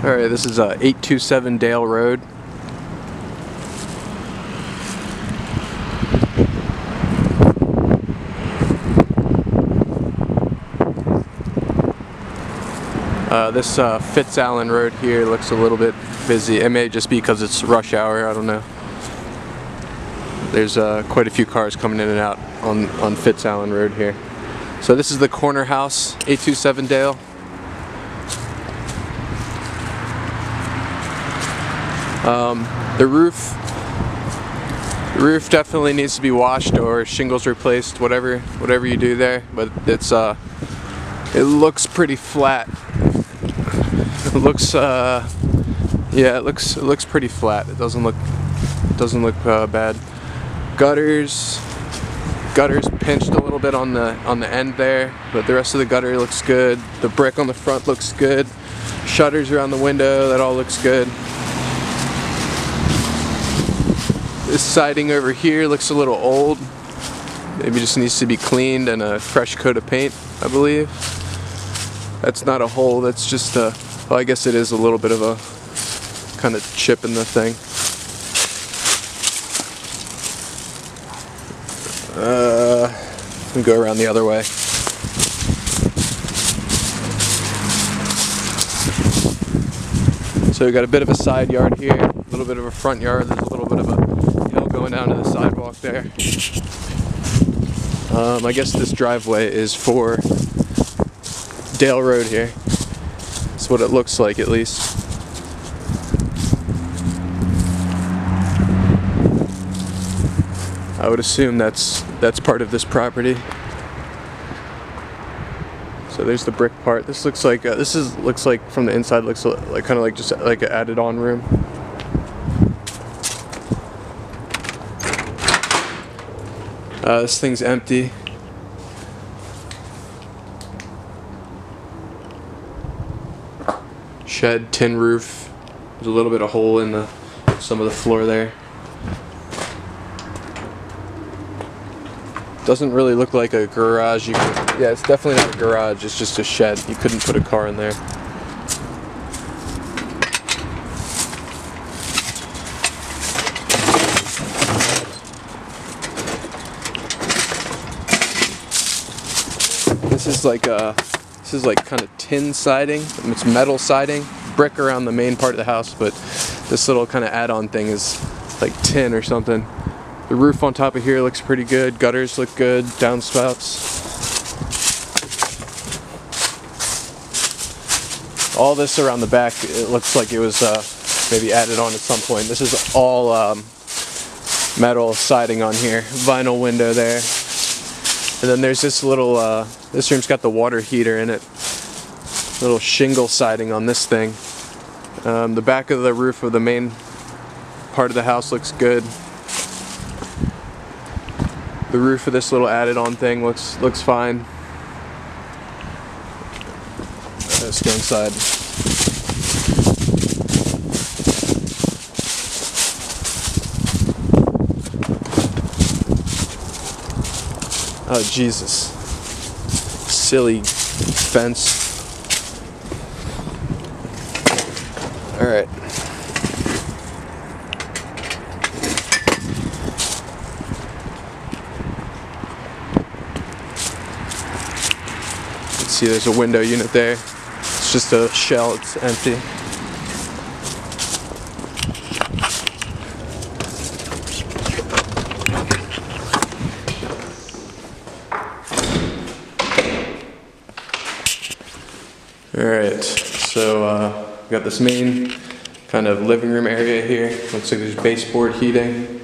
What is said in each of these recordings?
Alright, this is 827 Dale Road. This Fitz Allen Road here looks a little bit busy. It may just be because it's rush hour, I don't know. There's quite a few cars coming in and out on Fitz Allen Road here. So this is the corner house, 827 Dale. The roof definitely needs to be washed or shingles replaced, whatever you do there. But it looks pretty flat. It looks yeah, it looks pretty flat. It doesn't look bad. Gutters pinched a little bit on the end there, but the rest of the gutter looks good. The brick on the front looks good. Shutters around the window, that all looks good. This siding over here looks a little old. Maybe just needs to be cleaned and a fresh coat of paint, I believe. That's not a hole, that's just a, well, I guess it is a little bit of a kind of chip in the thing. Let me go around the other way. So we got a bit of a side yard here, a little bit of a front yard. There's a little bit of a hill going down to the sidewalk there. I guess this driveway is for Dale Road here. That's what it looks like, at least. I would assume that's part of this property. So there's the brick part. This looks like looks like from the inside looks like kind of like just like an added on room. This thing's empty. Shed, tin roof. There's a little bit of hole in some of the floor there. Doesn't really look like a garage. Yeah, it's definitely not a garage, it's just a shed. You couldn't put a car in there. This is like kind of tin siding. It's metal siding, brick around the main part of the house, but this little kind of add-on thing is like tin or something. The roof on top of here looks pretty good. Gutters look good. Downspouts. All this around the back, it looks like it was maybe added on at some point. This is all metal siding on here. Vinyl window there. And then there's this little, this room's got the water heater in it. Little shingle siding on this thing. The back of the roof of the main part of the house looks good. The roof of this little added on thing looks fine. Let's go inside. Oh Jesus. Silly fence. Alright. See, there's a window unit there. It's just a shell, it's empty. Alright, so we got this main kind of living room area here. Looks like there's baseboard heating.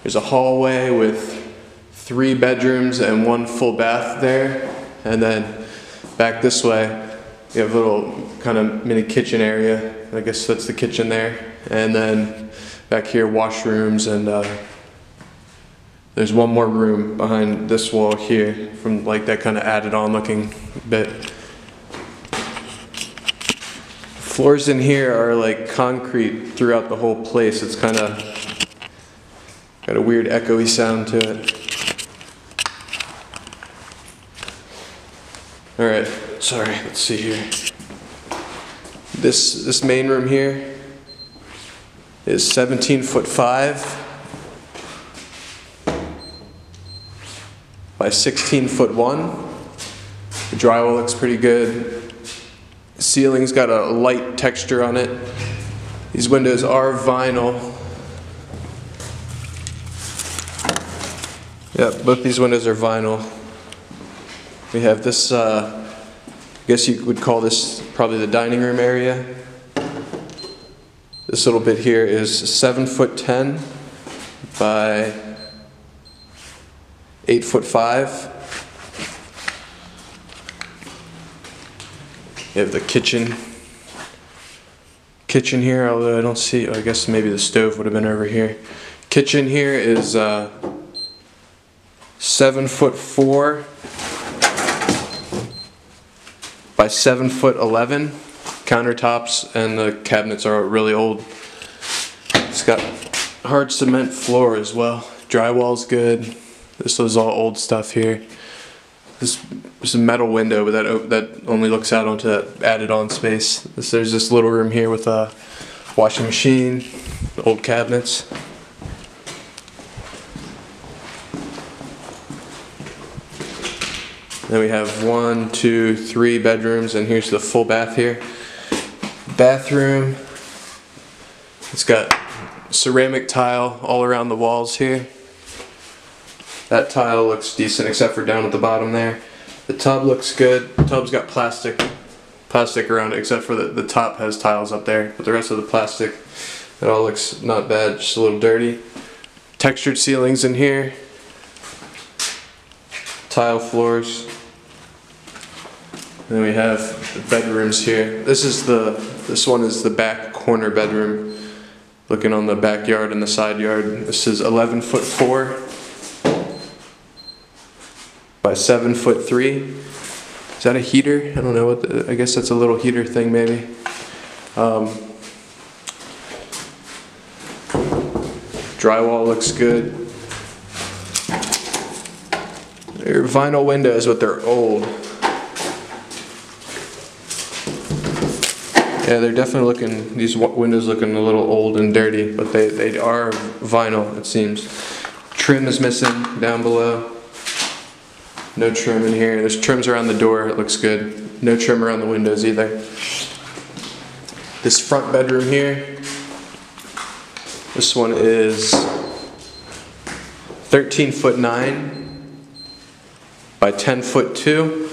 There's a hallway with 3 bedrooms and 1 full bath there. And then back this way, you have a little kind of mini kitchen area. I guess that's the kitchen there. And then back here, washrooms, and there's one more room behind this wall here from like that kind of added on looking bit. Floors in here are like concrete throughout the whole place. It's kind of got a weird echoey sound to it. Alright, sorry, let's see here. This main room here is 17'5" by 16'1". The drywall looks pretty good. Ceiling's got a light texture on it. These windows are vinyl. Yeah, both these windows are vinyl. We have this, I guess you would call this probably the dining room area. This little bit here is 7'10" by 8'5". You have the kitchen here, although I don't see, I guess maybe the stove would have been over here. Kitchen here is 7'4" by 7'11". Countertops and the cabinets are really old. It's got hard cement floor as well. Drywall's good. This was all old stuff here. This is a metal window, but that only looks out onto that added on space. There's this little room here with a washing machine, old cabinets. Then we have 1, 2, 3 bedrooms, and here's the full bath here. Bathroom. It's got ceramic tile all around the walls here. That tile looks decent except for down at the bottom there. The tub looks good. The tub's got plastic around it except for the top has tiles up there. But the rest of the plastic, it all looks not bad, just a little dirty. Textured ceilings in here. Tile floors. And then we have the bedrooms here. This one is the back corner bedroom, looking on the backyard and the side yard. This is 11'4" by 7'3". Is that a heater? I don't know I guess that's a little heater thing maybe. Drywall looks good. They're vinyl windows, but they're old. Yeah, they're definitely looking, these windows looking a little old and dirty, but they are vinyl, it seems. Trim is missing down below. No trim in here. There's trims around the door, it looks good. No trim around the windows either. This front bedroom here, this one is 13'9" by 10'2".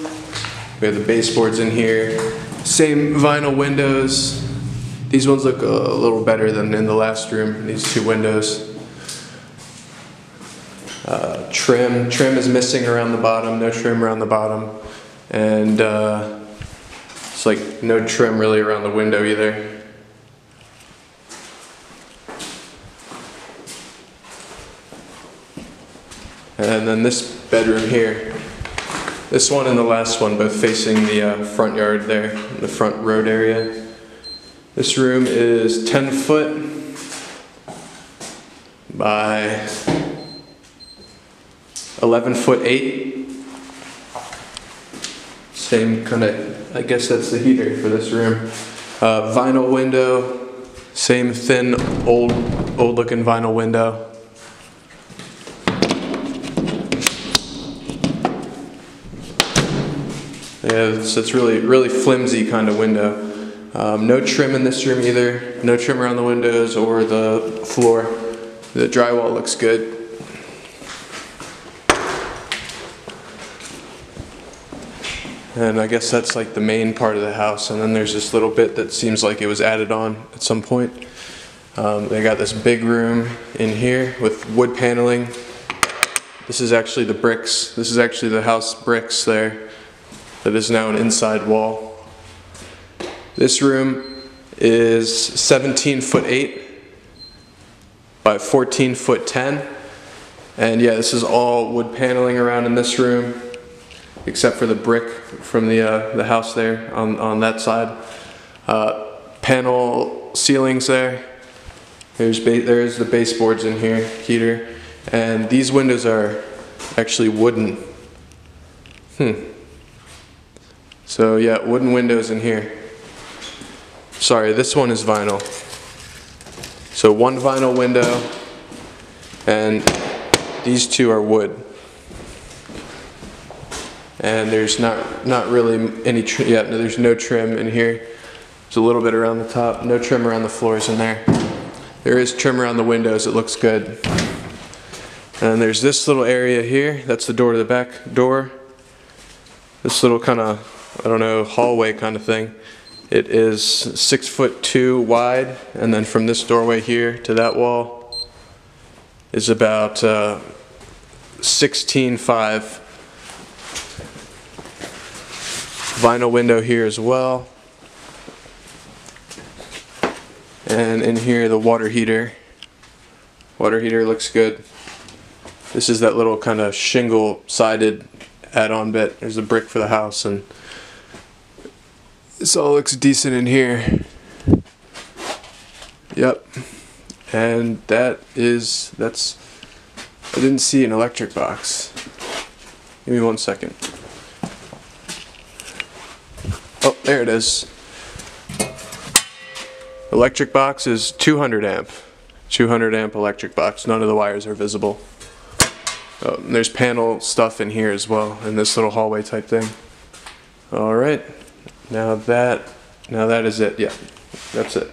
We have the baseboards in here. Same vinyl windows. These ones look a little better than in the last room, these two windows. Trim is missing around the bottom, no trim around the bottom. And it's like no trim really around the window either. And then this bedroom here. This one and the last one both facing the front yard there, the front road area. This room is 10 foot by 11'8". Same kind of, I guess that's the heater for this room. Vinyl window, same thin, old looking vinyl window. Yeah, so it's really flimsy kind of window. No trim in this room either. No trim around the windows or the floor. The drywall looks good. And I guess that's like the main part of the house. And then there's this little bit that seems like it was added on at some point. They got this big room in here with wood paneling. This is actually the bricks. This is actually the house bricks there. That is now an inside wall. This room is 17'8" by 14'10". And yeah, this is all wood paneling around in this room, except for the brick from the house there on that side. Panel ceilings there. There's the baseboards in here, heater. And these windows are actually wooden. So yeah, wooden windows in here. Sorry, this one is vinyl. So one vinyl window, and these two are wood. And there's not really any there's no trim in here. There's a little bit around the top, no trim around the floors in there. There is trim around the windows, it looks good. And there's this little area here, that's the door to the back door. This little kind of, I don't know, hallway kind of thing. It is 6'2" wide, and then from this doorway here to that wall is about 16'5". Vinyl window here as well. And in here the water heater. Water heater looks good. This is that little kind of shingle sided add-on bit. There's a brick for the house, and this all looks decent in here. Yep. And I didn't see an electric box. Give me 1 second. Oh, there it is. Electric box is 200 amp. 200 amp electric box. None of the wires are visible. Oh, and there's panel stuff in here as well, in this little hallway type thing. Alright. Now that is it. Yeah, that's it.